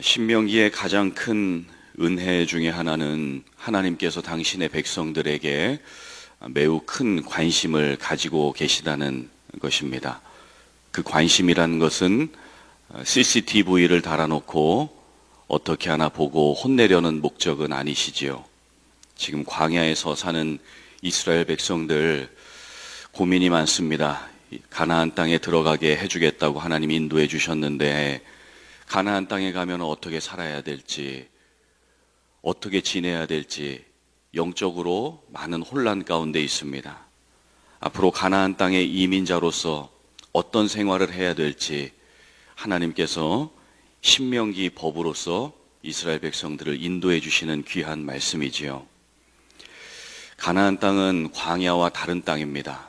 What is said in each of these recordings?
신명기의 가장 큰 은혜 중에 하나는 하나님께서 당신의 백성들에게 매우 큰 관심을 가지고 계시다는 것입니다. 그 관심이라는 것은 CCTV를 달아놓고 어떻게 하나 보고 혼내려는 목적은 아니시지요. 지금 광야에서 사는 이스라엘 백성들 고민이 많습니다. 가나안 땅에 들어가게 해주겠다고 하나님이 인도해 주셨는데 가나안 땅에 가면 어떻게 살아야 될지, 어떻게 지내야 될지 영적으로 많은 혼란 가운데 있습니다. 앞으로 가나안 땅의 이민자로서 어떤 생활을 해야 될지 하나님께서 신명기 법으로서 이스라엘 백성들을 인도해 주시는 귀한 말씀이지요. 가나안 땅은 광야와 다른 땅입니다.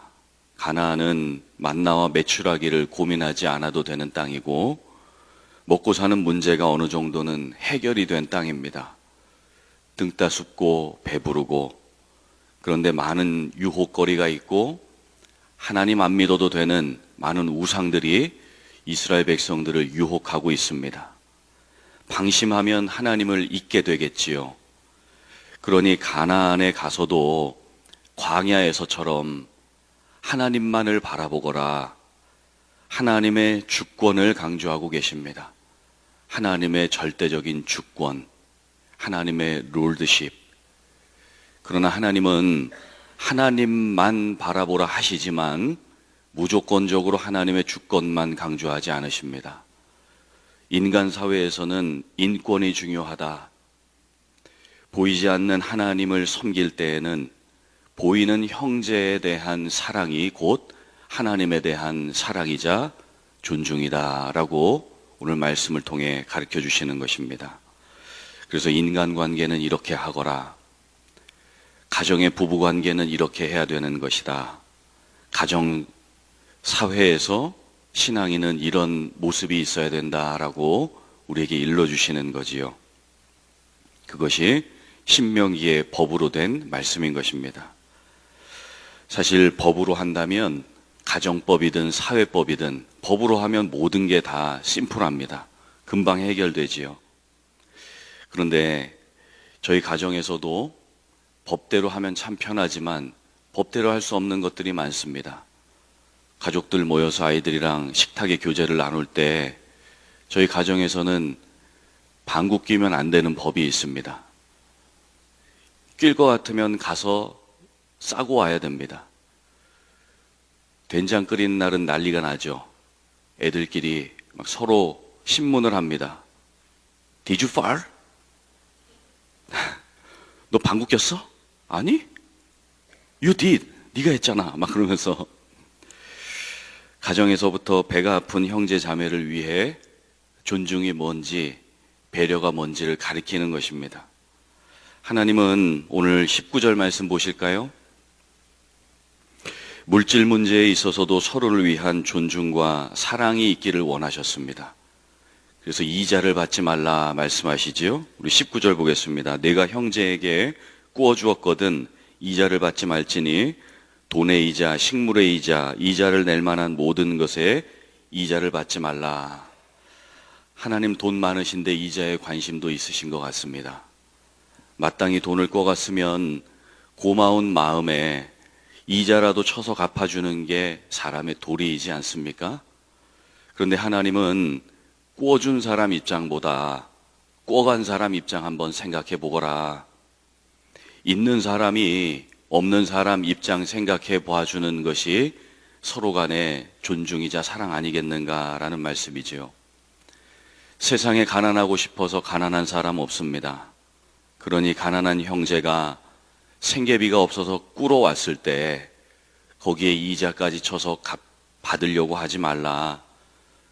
가나안은 만나와 메추라기를 고민하지 않아도 되는 땅이고 먹고 사는 문제가 어느 정도는 해결이 된 땅입니다. 등 따숩고 배부르고, 그런데 많은 유혹거리가 있고 하나님 안 믿어도 되는 많은 우상들이 이스라엘 백성들을 유혹하고 있습니다. 방심하면 하나님을 잊게 되겠지요. 그러니 가나안에 가서도 광야에서처럼 하나님만을 바라보거라, 하나님의 주권을 강조하고 계십니다. 하나님의 절대적인 주권, 하나님의 롤드십. 그러나 하나님은 하나님만 바라보라 하시지만 무조건적으로 하나님의 주권만 강조하지 않으십니다. 인간 사회에서는 인권이 중요하다. 보이지 않는 하나님을 섬길 때에는 보이는 형제에 대한 사랑이 곧 하나님에 대한 사랑이자 존중이다라고 오늘 말씀을 통해 가르쳐 주시는 것입니다. 그래서 인간관계는 이렇게 하거라, 가정의 부부관계는 이렇게 해야 되는 것이다, 가정 사회에서 신앙인은 이런 모습이 있어야 된다라고 우리에게 일러주시는 거지요. 그것이 신명기의 법으로 된 말씀인 것입니다. 사실 법으로 한다면 가정법이든 사회법이든 법으로 하면 모든 게 다 심플합니다. 금방 해결되지요. 그런데 저희 가정에서도 법대로 하면 참 편하지만 법대로 할 수 없는 것들이 많습니다. 가족들 모여서 아이들이랑 식탁에 교제를 나눌 때 저희 가정에서는 방귀 뀌면 안 되는 법이 있습니다. 낄 것 같으면 가서 싸고 와야 됩니다. 된장 끓이는 날은 난리가 나죠. 애들끼리 막 서로 신문을 합니다. Did you fart? 너 방귀 꼈어? 아니? You did. 네가 했잖아. 막 그러면서 가정에서부터 배가 아픈 형제 자매를 위해 존중이 뭔지, 배려가 뭔지를 가리키는 것입니다. 하나님은 오늘 19절 말씀 보실까요? 물질 문제에 있어서도 서로를 위한 존중과 사랑이 있기를 원하셨습니다. 그래서 이자를 받지 말라 말씀하시지요. 우리 19절 보겠습니다. 내가 형제에게 구워 주었거든 이자를 받지 말지니 돈의 이자, 식물의 이자, 이자를 낼 만한 모든 것에 이자를 받지 말라. 하나님 돈 많으신데 이자에 관심도 있으신 것 같습니다. 마땅히 돈을 꿔갔으면 고마운 마음에 이자라도 쳐서 갚아주는 게 사람의 도리이지 않습니까? 그런데 하나님은 꿔준 사람 입장보다 꿔간 사람 입장 한번 생각해 보거라. 있는 사람이 없는 사람 입장 생각해 보아주는 것이 서로 간의 존중이자 사랑 아니겠는가라는 말씀이지요. 세상에 가난하고 싶어서 가난한 사람 없습니다. 그러니 가난한 형제가 생계비가 없어서 꿇어왔을 때 거기에 이자까지 쳐서 받으려고 하지 말라.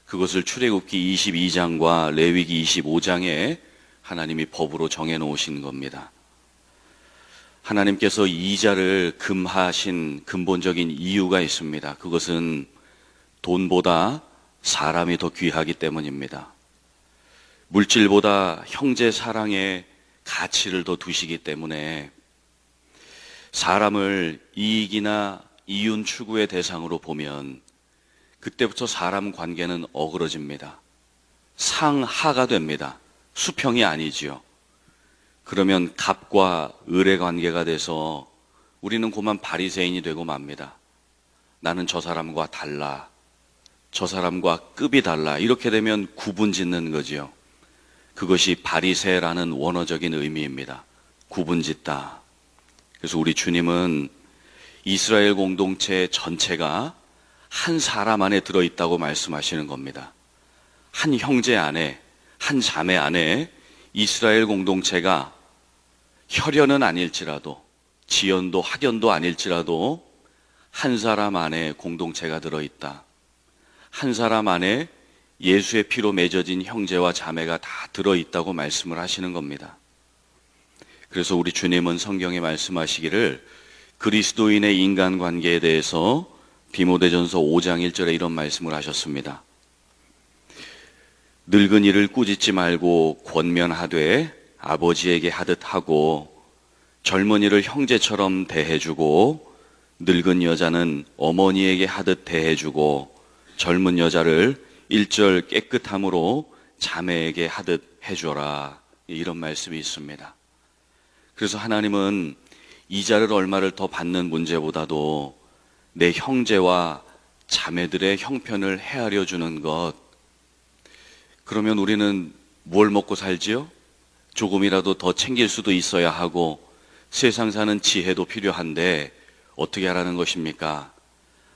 그것을 출애굽기 22장과 레위기 25장에 하나님이 법으로 정해놓으신 겁니다. 하나님께서 이자를 금하신 근본적인 이유가 있습니다. 그것은 돈보다 사람이 더 귀하기 때문입니다. 물질보다 형제 사랑에 가치를 더 두시기 때문에 사람을 이익이나 이윤 추구의 대상으로 보면 그때부터 사람 관계는 어그러집니다. 상하가 됩니다. 수평이 아니지요. 그러면 갑과 을의 관계가 돼서 우리는 고만 바리새인이 되고 맙니다. 나는 저 사람과 달라. 저 사람과 급이 달라. 이렇게 되면 구분 짓는 거지요. 그것이 바리새라는 원어적인 의미입니다. 구분 짓다. 그래서 우리 주님은 이스라엘 공동체 전체가 한 사람 안에 들어있다고 말씀하시는 겁니다. 한 형제 안에, 한 자매 안에 이스라엘 공동체가 혈연은 아닐지라도, 지연도 학연도 아닐지라도 한 사람 안에 공동체가 들어있다. 한 사람 안에 예수의 피로 맺어진 형제와 자매가 다 들어있다고 말씀을 하시는 겁니다. 그래서 우리 주님은 성경에 말씀하시기를 그리스도인의 인간관계에 대해서 디모데전서 5장 1절에 이런 말씀을 하셨습니다. 늙은이를 꾸짖지 말고 권면하되 아버지에게 하듯 하고 젊은이를 형제처럼 대해주고 늙은 여자는 어머니에게 하듯 대해주고 젊은 여자를 1절 깨끗함으로 자매에게 하듯 해줘라. 이런 말씀이 있습니다. 그래서 하나님은 이자를 얼마를 더 받는 문제보다도 내 형제와 자매들의 형편을 헤아려 주는 것. 그러면 우리는 뭘 먹고 살지요? 조금이라도 더 챙길 수도 있어야 하고 세상 사는 지혜도 필요한데 어떻게 하라는 것입니까?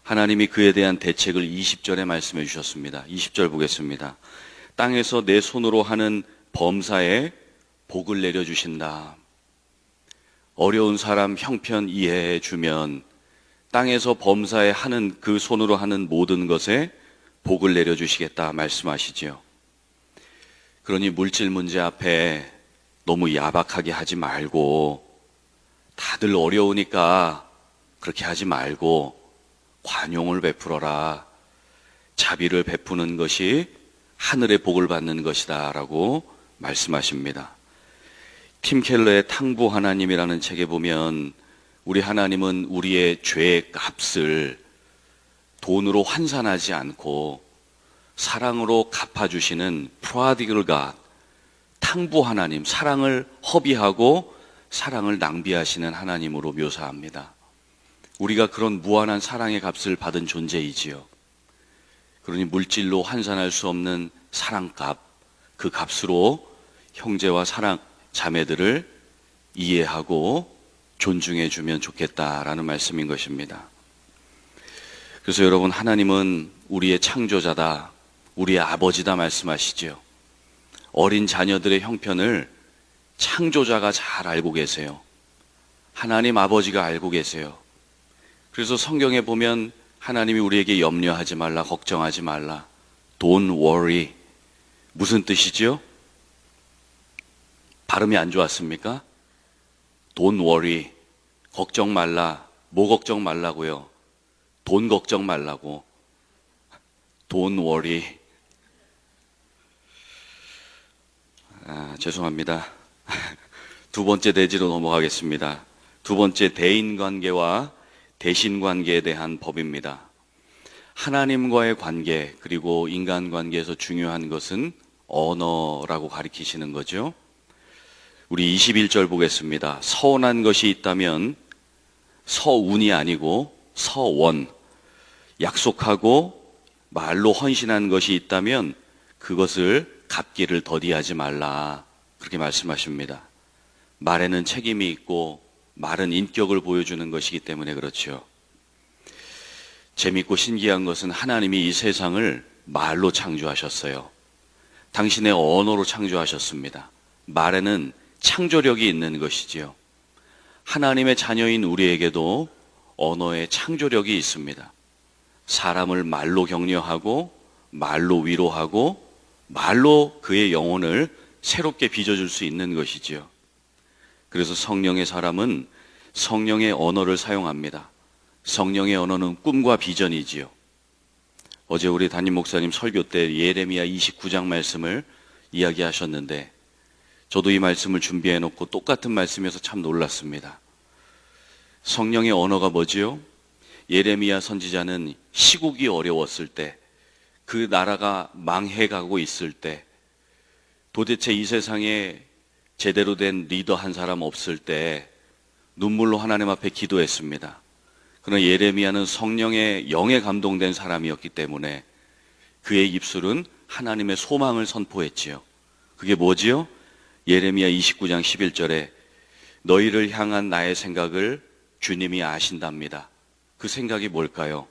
하나님이 그에 대한 대책을 20절에 말씀해 주셨습니다. 20절 보겠습니다. 땅에서 내 손으로 하는 범사에 복을 내려주신다. 어려운 사람 형편 이해해 주면 땅에서 범사에 하는 그 손으로 하는 모든 것에 복을 내려주시겠다 말씀하시지요. 그러니 물질 문제 앞에 너무 야박하게 하지 말고 다들 어려우니까 그렇게 하지 말고 관용을 베풀어라. 자비를 베푸는 것이 하늘의 복을 받는 것이다 라고 말씀하십니다. 팀 켈러의 탕부 하나님이라는 책에 보면 우리 하나님은 우리의 죄의 값을 돈으로 환산하지 않고 사랑으로 갚아주시는 프로디글 갓, 탕부 하나님, 사랑을 허비하고 사랑을 낭비하시는 하나님으로 묘사합니다. 우리가 그런 무한한 사랑의 값을 받은 존재이지요. 그러니 물질로 환산할 수 없는 사랑값, 그 값으로 형제와 사랑, 자매들을 이해하고 존중해 주면 좋겠다라는 말씀인 것입니다. 그래서 여러분, 하나님은 우리의 창조자다, 우리의 아버지다 말씀하시죠. 어린 자녀들의 형편을 창조자가 잘 알고 계세요. 하나님 아버지가 알고 계세요. 그래서 성경에 보면 하나님이 우리에게 염려하지 말라, 걱정하지 말라, Don't worry. 무슨 뜻이지요? 발음이 안 좋았습니까? Don't worry. 걱정 말라. 뭐 걱정 말라고요? 돈 걱정 말라고. Don't worry. 죄송합니다. 두 번째 대지로 넘어가겠습니다. 두 번째, 대인관계와 대신관계에 대한 법입니다. 하나님과의 관계, 그리고 인간관계에서 중요한 것은 언어라고 가리키시는 거죠. 우리 21절 보겠습니다. 서운한 것이 있다면 서운이 아니고 서원, 약속하고 말로 헌신한 것이 있다면 그것을 갚기를 더디하지 말라, 그렇게 말씀하십니다. 말에는 책임이 있고 말은 인격을 보여주는 것이기 때문에 그렇죠. 재밌고 신기한 것은 하나님이 이 세상을 말로 창조하셨어요. 당신의 언어로 창조하셨습니다. 말에는 창조력이 있는 것이지요. 하나님의 자녀인 우리에게도 언어에 창조력이 있습니다. 사람을 말로 격려하고 말로 위로하고 말로 그의 영혼을 새롭게 빚어줄 수 있는 것이지요. 그래서 성령의 사람은 성령의 언어를 사용합니다. 성령의 언어는 꿈과 비전이지요. 어제 우리 담임 목사님 설교 때 예레미야 29장 말씀을 이야기하셨는데 저도 이 말씀을 준비해 놓고 똑같은 말씀에서 참 놀랐습니다. 성령의 언어가 뭐지요? 예레미야 선지자는 시국이 어려웠을 때, 그 나라가 망해가고 있을 때, 도대체 이 세상에 제대로 된 리더 한 사람 없을 때 눈물로 하나님 앞에 기도했습니다. 그러나 예레미야는 성령의 영에 감동된 사람이었기 때문에 그의 입술은 하나님의 소망을 선포했지요. 그게 뭐지요? 예레미야 29장 11절에 너희를 향한 나의 생각을 주님이 아신답니다. 그 생각이 뭘까요?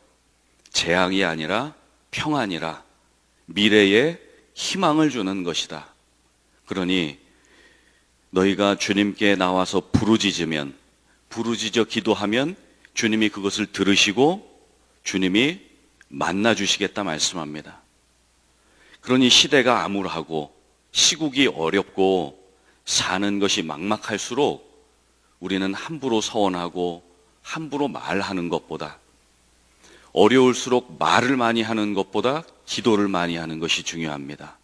재앙이 아니라 평안이라 미래에 희망을 주는 것이다. 그러니 너희가 주님께 나와서 부르짖어 기도하면 주님이 그것을 들으시고 주님이 만나 주시겠다 말씀합니다. 그러니 시대가 암울하고 시국이 어렵고 사는 것이 막막할수록 우리는 함부로 서원하고 함부로 말하는 것보다, 어려울수록 말을 많이 하는 것보다 기도를 많이 하는 것이 중요합니다.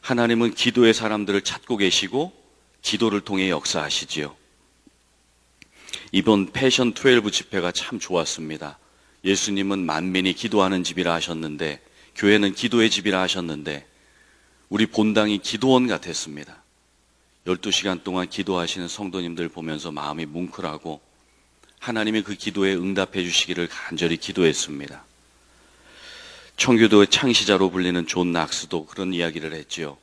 하나님은 기도의 사람들을 찾고 계시고 기도를 통해 역사하시지요. 이번 패션 12 집회가 참 좋았습니다. 예수님은 만민이 기도하는 집이라 하셨는데, 교회는 기도의 집이라 하셨는데, 우리 본당이 기도원 같았습니다. 12시간 동안 기도하시는 성도님들 보면서 마음이 뭉클하고 하나님이 그 기도에 응답해 주시기를 간절히 기도했습니다. 청교도의 창시자로 불리는 존 낙스도 그런 이야기를 했지요.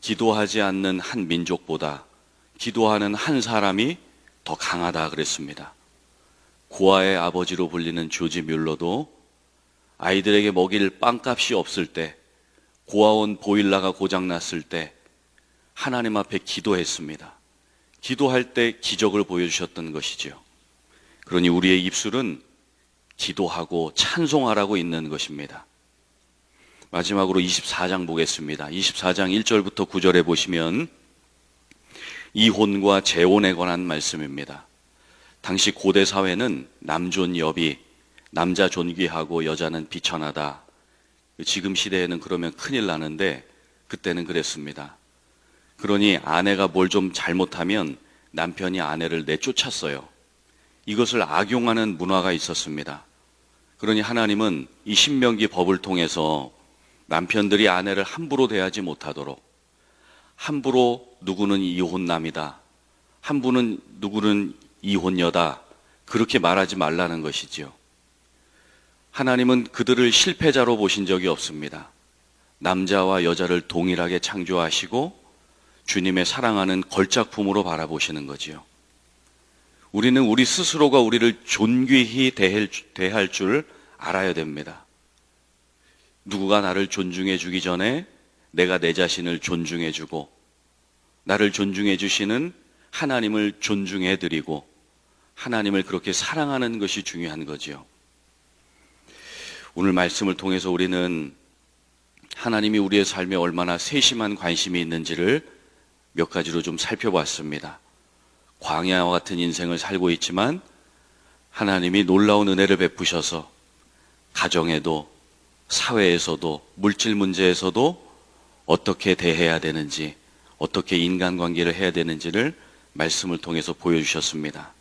기도하지 않는 한 민족보다 기도하는 한 사람이 더 강하다 그랬습니다. 고아의 아버지로 불리는 조지 뮬러도 아이들에게 먹일 빵값이 없을 때, 고아원 보일러가 고장났을 때 하나님 앞에 기도했습니다. 기도할 때 기적을 보여주셨던 것이지요. 그러니 우리의 입술은 기도하고 찬송하라고 있는 것입니다. 마지막으로 24장 보겠습니다. 24장 1절부터 9절에 보시면 이혼과 재혼에 관한 말씀입니다. 당시 고대 사회는 남존 여비, 남자 존귀하고 여자는 비천하다. 지금 시대에는 그러면 큰일 나는데 그때는 그랬습니다. 그러니 아내가 뭘 좀 잘못하면 남편이 아내를 내쫓았어요. 이것을 악용하는 문화가 있었습니다. 그러니 하나님은 이 신명기 법을 통해서 남편들이 아내를 함부로 대하지 못하도록, 함부로 누구는 이혼남이다, 누구는 이혼녀다, 그렇게 말하지 말라는 것이지요. 하나님은 그들을 실패자로 보신 적이 없습니다. 남자와 여자를 동일하게 창조하시고 주님의 사랑하는 걸작품으로 바라보시는 거지요. 우리는 우리 스스로가 우리를 존귀히 대할 줄 알아야 됩니다. 누구가 나를 존중해 주기 전에 내가 내 자신을 존중해 주고, 나를 존중해 주시는 하나님을 존중해 드리고 하나님을 그렇게 사랑하는 것이 중요한 거지요. 오늘 말씀을 통해서 우리는 하나님이 우리의 삶에 얼마나 세심한 관심이 있는지를 몇 가지로 좀 살펴봤습니다. 광야와 같은 인생을 살고 있지만 하나님이 놀라운 은혜를 베푸셔서 가정에도 사회에서도 물질 문제에서도 어떻게 대해야 되는지, 어떻게 인간관계를 해야 되는지를 말씀을 통해서 보여주셨습니다.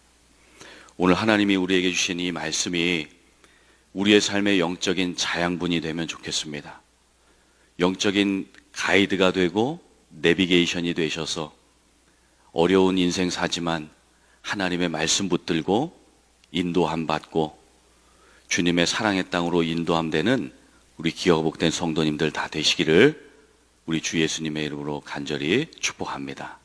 오늘 하나님이 우리에게 주신 이 말씀이 우리의 삶의 영적인 자양분이 되면 좋겠습니다. 영적인 가이드가 되고 내비게이션이 되셔서 어려운 인생 사지만 하나님의 말씀 붙들고 인도함 받고 주님의 사랑의 땅으로 인도함 되는 우리 기억 복된 성도님들 다 되시기를 우리 주 예수님의 이름으로 간절히 축복합니다.